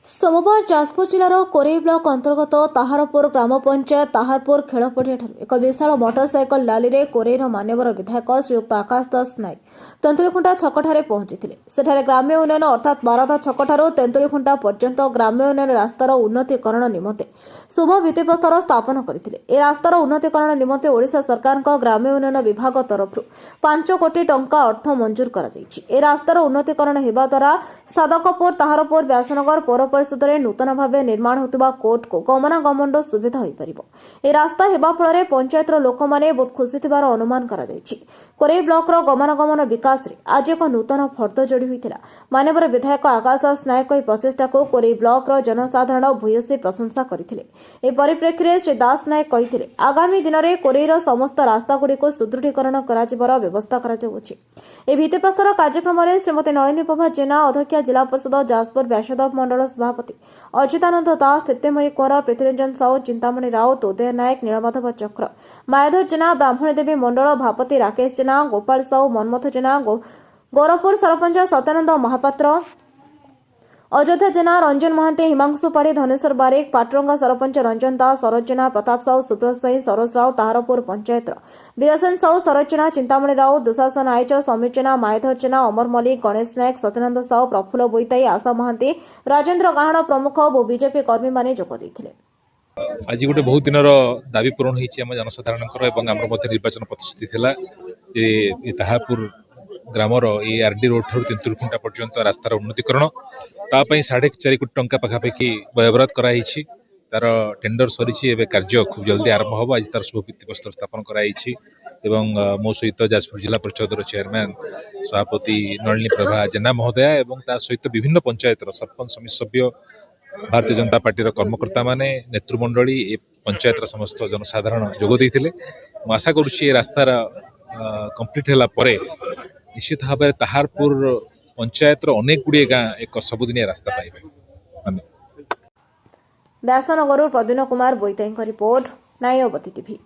सोमवार जाजपुर जिलार कोरेई ब्लॉक अंतर्गत ताहारपुर ग्राम पंचायत ताहारपुर खेलपड़िया एक विशाल मोटरसाइकेल रैली रे कोरेईर मान्यवर विधायक श्रीयुक्त आकाश दास नायक तेंतुलीखुंटा छकठारे पहुंची सेठारे ग्राम्य उन्नयन अर्थात बारदा छकठारू तेंतुलीखुंटा पर्यंत ग्राम्य उन्नयन रास्तार उन्नतीकरण निमंते शुभ भित्तिप्रस्तर स्थापन करथिले। ए रास्तार उन्नतीकरण निमंते ओडिशा सरकार ग्राम्य उन्नयन विभाग तरफ 5 कोटी टंका अर्थ मंजूर करा जायछि। ए रास्तार उन्नतीकरण हेबा द्वारा सादकपुर ताहारपुर व्यासनगर पौर परिषद में नूतन भाव निर्माण होता कोर्ट को गमनागमन सुविधा हो पार। ए रास्ता हेबा फल पंचायत लोक मैंने बहुत खुशी थिबार अनुमान करा जायछि। कोरेई ब्लॉक गमनागमन विकास रे आज एक नूतन फर्द जोड़ी होता। माननीय विधायक आकाश दास नायक प्रचेषा को कोरेई ब्लॉक जनसाधारण भूयसी प्रशंसा करथिले। ए परिप्रेक्षी में श्री दास नायक कहिथिले आगामी दिन में कोरेईर समस्त रास्तागुड़ी को सुदृढ़ीकरण कराଯିबार व्यवस्था करा जाउछि। ए भित्तिप्रस्तर कार्यक्रम में श्रीमती नलिनी प्रभा जेना अध्यक्षा जिला परिषद जाजपुर व्यासदेव मंडल सभापति अच्युतानंद दास तृप्तिमयी कोर पृथ्वीरंजन साहू चिंतामणि राउत उदय नायक नीलमाधव चक्र मायाधर जेना ब्राह्मणी देवी मंडल भापति राकेश जेना गोपाल साहू मनमथ जेना गौरपुर सरपंच सत्यानंद महापात्र अयोध्या जेना रंजन महांती हिमांशु पाढ़ी धनेश्वर बारिक पाटरंगा सरपंच रंजन दास सरोज जेना प्रताप साहू सुब्रत साई सरोज राव ताहारपुर पंचायत वीरसेन साहू सरोज जेना चिंतामणि राउत दुशासन आयच समीर जेना मायाधर जेना अमर मल्लिक गणेश नायक सत्यानंद साहू प्रफुल्ल बोईताई आशा महांती राजेन्द्र गाहाण प्रमुख बहु बीजेपी कर्मी माने जोग देथिले। आज गोटे बहुत दिन दाबी पूरण होती जनसाधारण निर्वाचन प्रतिश्रुति थी ताहापुर ग्रामर ये आरडी रोड ठार तेंतुलखुंटा पर्यंत रास्तार उन्नतीकरण तापाई 4.5 कोटी टंका पाखापाखि व्ययबराद कराई तार टेंडर सरी कार्य खूब जल्दी आरंभ हम। आज तार शुभ भित्तिप्रस्तर स्थापन कराई मो सहित जाजपुर जिला परिषद चेयरमैन सभापति नलिनी प्रभा जेना महोदया और ता सहित विभिन्न पंचायत सरपंच समिति सभ्य भारतीय जनता पार्टी कर्मकर्ता माने नेतृमंडली ए पंचायत समस्त जनसाधारण जोग देइथिले। आशा करुछि रास्तार कंप्लीट होला परे निश्चित भाव में ताहारपुर पंचायत अनेक गुड़िए गाँ एक सबुदिनिया रास्ता पाइबे। व्यासनगर प्रद्युन कुमार बोईताई रिपोर्ट नायवती टीवी।